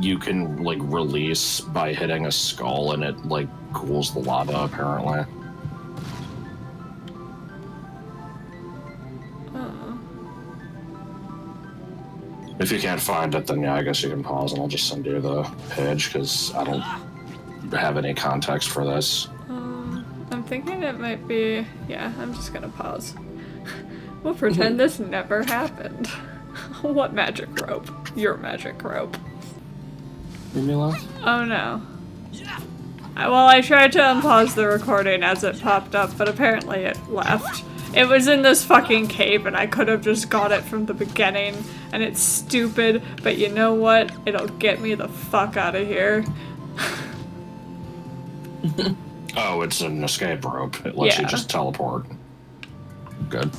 you can like release by hitting a skull, and it like cools the lava apparently. If you can't find it, then yeah, I guess you can pause and I'll just send you the page, because I don't have any context for this. I'm thinking it might be... Yeah, I'm just gonna pause. We'll pretend this never happened. What magic rope? Your magic rope. Made me laugh. Oh no. Well, I tried to unpause the recording as it popped up, but apparently it left. It was in this fucking cave and I could have just got it from the beginning, and it's stupid, but you know what? It'll get me the fuck out of here. Oh, it's an escape rope. It lets you just teleport. Good.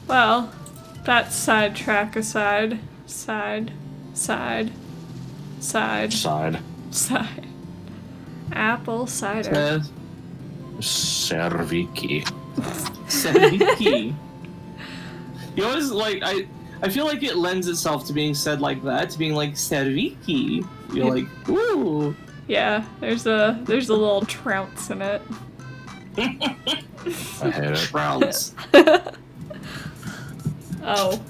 Well, that's sidetrack aside. Side. Apple cider. Serviki. Serviki. You always like I feel like it lends itself to being said like that, to being like Serviki. You're like, ooh. Yeah, there's a little trounce in it. I hate it. Trounce. Oh.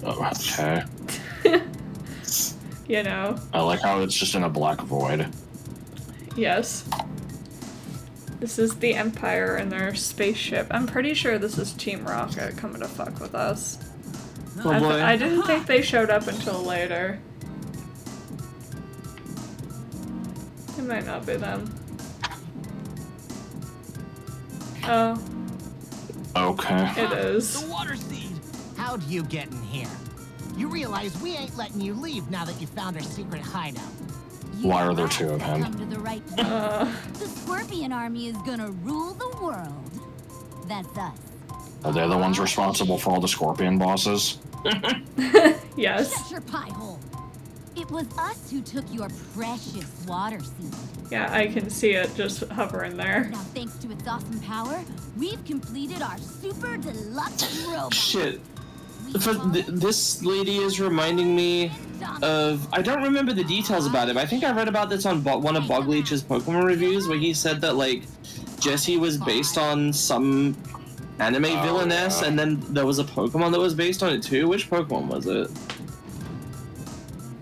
Okay. You know. I like how it's just in a black void. Yes. This is the Empire and their spaceship. I'm pretty sure this is Team Rocket coming to fuck with us. Oh boy. I didn't think they showed up until later. It might not be them. Oh. Okay. It is. The water seed. How'd you get in here? You realize we ain't letting you leave now that you found our secret hideout. Why are there two of him? Come to the right place. The Scorpion Army is gonna rule the world. That's us. Are they the ones responsible for all the Scorpion bosses? Yes. Shut your pie hole. It was us who took your precious water seed. Yeah, I can see it just hovering there. Now, thanks to its awesome power, we've completed our super deluxe robot. Shit. This lady is reminding me of... I don't remember the details about it, but I think I read about this on one of Bogleach's Pokemon reviews, where he said that, like, Jessie was based on some anime villainess, and then there was a Pokemon that was based on it too. Which Pokemon was it?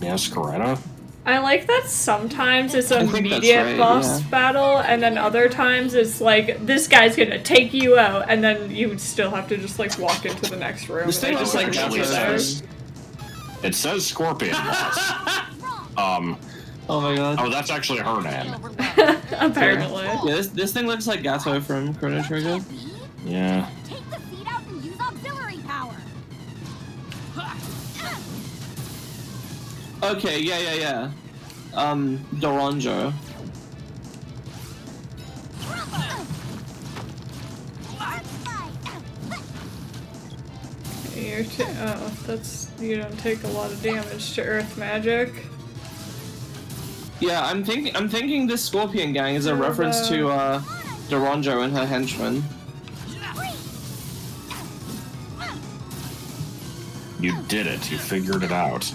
Yes, Coretta. I like that sometimes it's an immediate boss battle, and then other times it's like, this guy's gonna take you out, and then you still have to just like walk into the next room. This thing just like it says Scorpion boss. Oh my god. Oh, that's actually her name. Apparently. Yeah, this thing looks like Gato from Chrono Trigger. Yeah. Take the seed out and use auxiliary power. Okay, yeah. Doronjo. You don't take a lot of damage to earth magic. Yeah, I'm thinking this Scorpion Gang is a reference to Doronjo and her henchmen. You did it. You figured it out.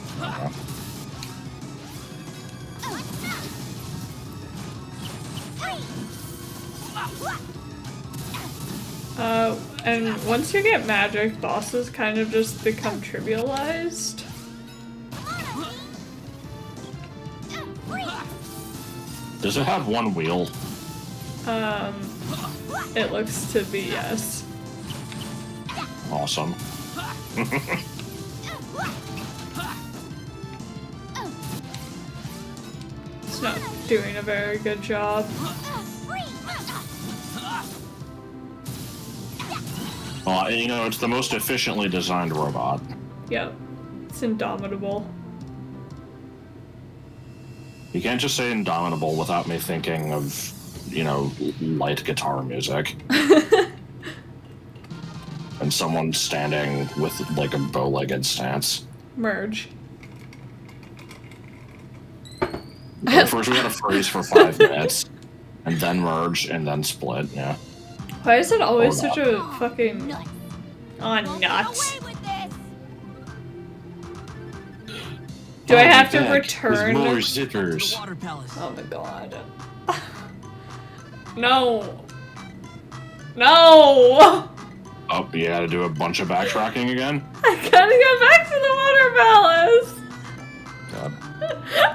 And once you get magic, bosses kind of just become trivialized. Does it have one wheel? It looks to be yes. Awesome. It's not doing a very good job. Well, you know, it's the most efficiently designed robot. Yep. It's indomitable. You can't just say indomitable without me thinking of, you know, light guitar music. And someone standing with, like, a bow-legged stance. Merge. First we gotta freeze for 5 minutes, and then merge, and then split, yeah. Why is it always such a fucking... Oh, nuts. Do I have to return? With more zippers. Oh my god. No! No! Oh, you gotta do a bunch of backtracking again? I gotta go back to the water palace! God.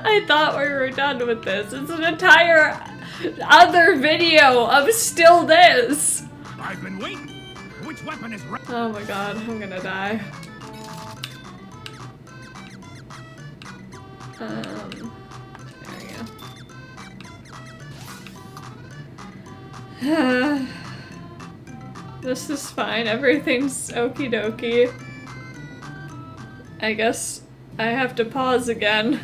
I thought we were done with this. It's an entire other video of still this! I've been waiting. Which weapon is right? Oh my god, I'm gonna die. There we go. This is fine. Everything's okie dokie. I guess I have to pause again.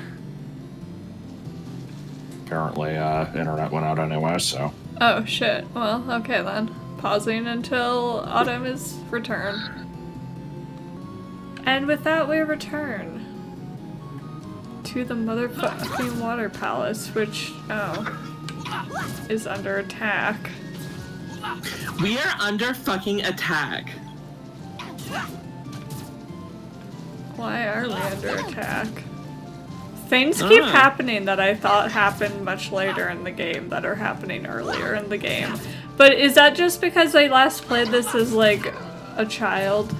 Apparently, internet went out anyway, so. Oh shit. Well, okay then. Pausing until Autumn is returned. And with that, we return to the motherfucking water palace, which, is under attack. We are under fucking attack. Why are we under attack? Things keep happening that I thought happened much later in the game that are happening earlier in the game. But is that just because I last played this as, like, a child?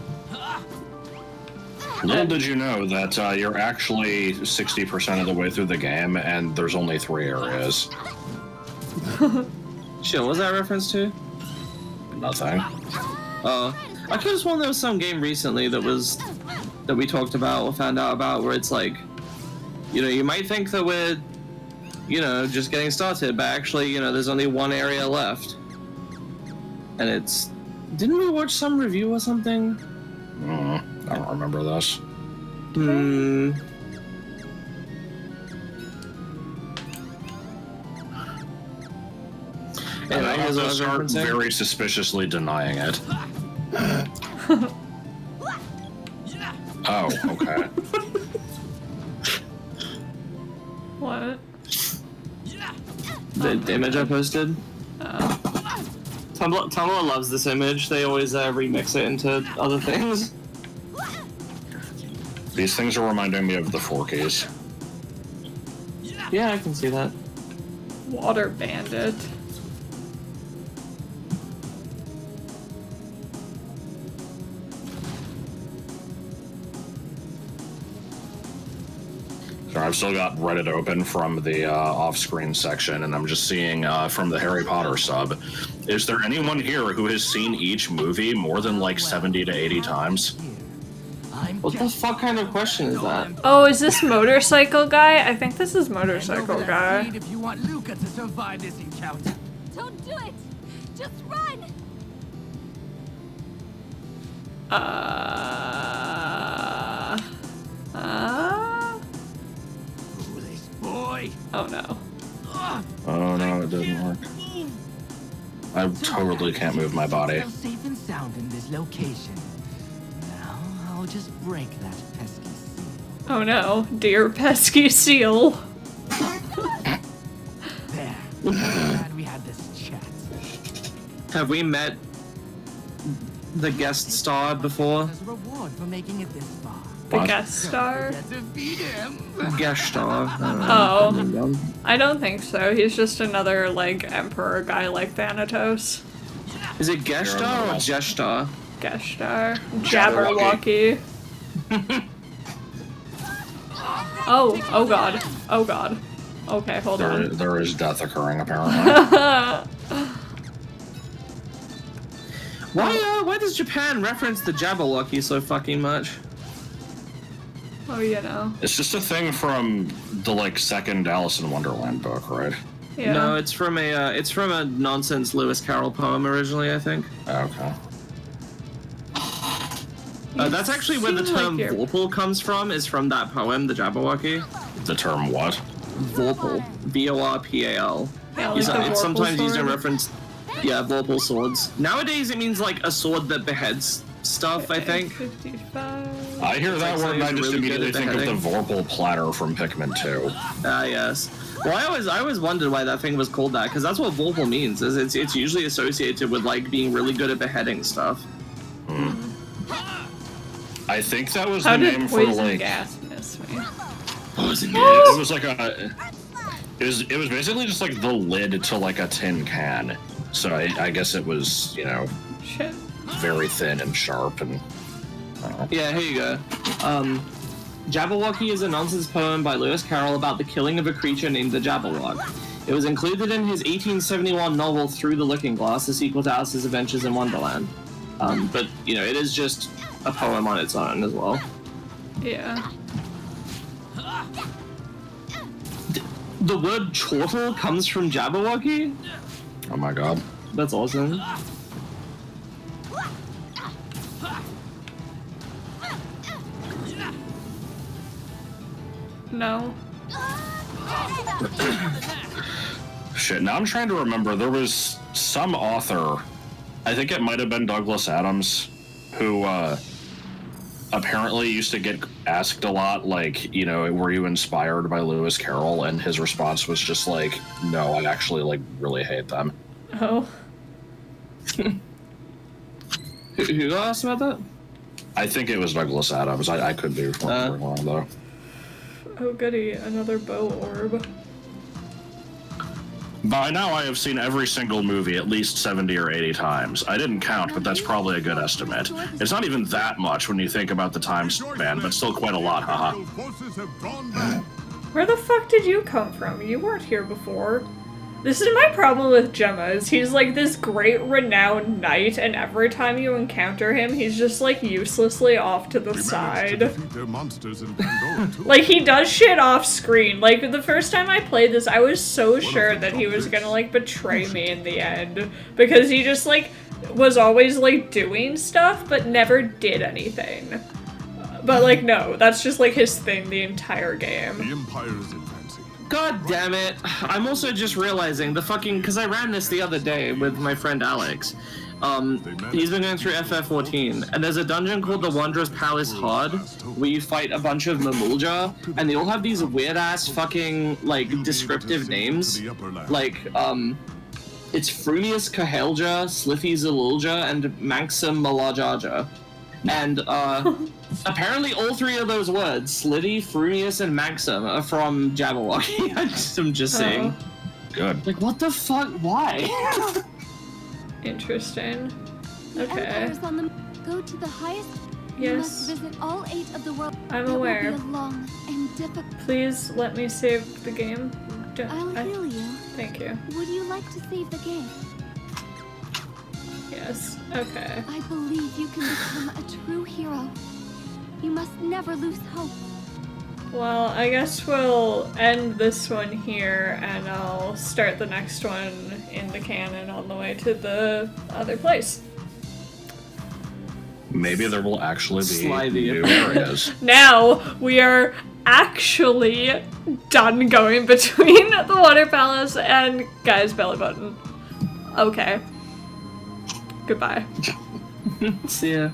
Little did you know that you're actually 60% of the way through the game, and there's only 3 areas. Shit, what was that reference to? Nothing. I could have sworn there was some game recently that we talked about or found out about where it's like, you know, you might think that we're, you know, just getting started, but actually, you know, there's only 1 area left. And it's... Didn't we watch some review or something? I don't remember this. Hmm. And I also start very suspiciously denying it. Oh, okay. What? The image I posted? Oh. Tumblr loves this image. They always remix it into other things. These things are reminding me of the Forkies. Yeah, I can see that. Water Bandit. So I've still got Reddit open from the off-screen section, and I'm just seeing from the Harry Potter sub. Is there anyone here who has seen each movie more than like 70 to 80 times? What the fuck kind of question is that? Oh, is this Motorcycle Guy? I think this is Motorcycle Guy. If you want Luca to survive this encounter. Don't do it! Just run! Foolish boy. Oh no. Oh no, it doesn't work. I totally can't move my body. Still safe and sound in this location. Now I'll just break that pesky seal. Oh no, dear pesky seal. There. Glad we had this chat. Have we met the guest star before? As a reward for making it this far. The What? guest star? Get to beat him. Guest star. Oh. I don't think so. He's just another, like, emperor guy like Thanatos. Is it guest star or Gestar? Geshtar. Jabberwocky. Oh god. Oh god. Okay, hold on. There is death occurring, apparently. Why does Japan reference the Jabberwocky so fucking much? Oh, you know. It's just a thing from the, like, second Alice in Wonderland book, right? Yeah. No, it's from a nonsense Lewis Carroll poem originally, I think. Okay. That's actually where the seem term like you're- Vorpal comes from, is from that poem, the Jabberwocky. The term what? Vorpal. V-O-R-P-A-L. Yeah, like the It's sometimes Vorpal used in sword. reference... Yeah, Vorpal swords. Nowadays it means like a sword that beheads stuff, I think. 55. I hear that word and I just really immediately good at think of the beheading. Vorpal platter from Pikmin 2. Ah, yes. Well, I always wondered why that thing was called that, because that's what Vorpal means. Is it's usually associated with like being really good at beheading stuff. I think that was How the did name for poison like. gas miss me? It was like a. It was basically just like the lid to like a tin can. So I guess it was, you know, Shit. very thin and sharp and. Yeah, here you go. Jabberwocky is a nonsense poem by Lewis Carroll about the killing of a creature named the Jabberwock. It was included in his 1871 novel Through the Looking Glass, a sequel to Alice's Adventures in Wonderland. But, you know, it is just a poem on its own as well. Yeah. The word chortle comes from Jabberwocky? Oh my god. That's awesome. No. Shit, now I'm trying to remember. There was some author, I think it might have been Douglas Adams, who apparently used to get asked a lot, like, you know, were you inspired by Lewis Carroll? And his response was just like, no, I actually, like, really hate them. Oh. Who got asked about that? I think it was Douglas Adams. I could be wrong, though. Oh goody, another bow orb. By now, I have seen every single movie at least 70 or 80 times. I didn't count, but that's probably a good estimate. It's not even that much when you think about the time span, but still quite a lot, haha. Forces have gone back. Where the fuck did you come from? You weren't here before. This is my problem with Gemma, is he's like this great renowned knight, and every time you encounter him, he's just like uselessly off to the We managed to side. defeat their monsters in Pandora too. Like, he does shit off screen. Like, the first time I played this, I was so sure that he was gonna, like, betray me in the end. Because he just, like, was always, like, doing stuff, but never did anything. But like, no, that's just like his thing the entire game. The Empire is advancing. God damn it. I'm also just realizing the fucking, because I ran this the other day with my friend Alex. He's been going through FF14, and there's a dungeon called the Wanderer's Palace Hard, where you fight a bunch of Mamulja, and they all have these weird-ass fucking, like, descriptive names. Like, it's Frumius Kahelja, Slithy Zalulja, and Manxam Malajaja. And, apparently all three of those words, Slitty, Frumius, and Manxam, are from Jabberwocky. I'm just saying. Good. Like, what the fuck? Why? Interesting. The Okay. Empire's on the go to the highest. You must Yes. visit all 8 of the world. I'm It aware. will be a long and difficult. Please let me save the game. I'll heal you. Thank you. Would you like to save the game? Yes. Okay. I believe you can become a true hero. You must never lose hope. Well, I guess we'll end this one here, and I'll start the next one in the canon on the way to the other place. Maybe there will actually be Slithy. new areas. Now we are actually done going between the Water Palace and Guy's Belly Button. Okay. Goodbye. See ya.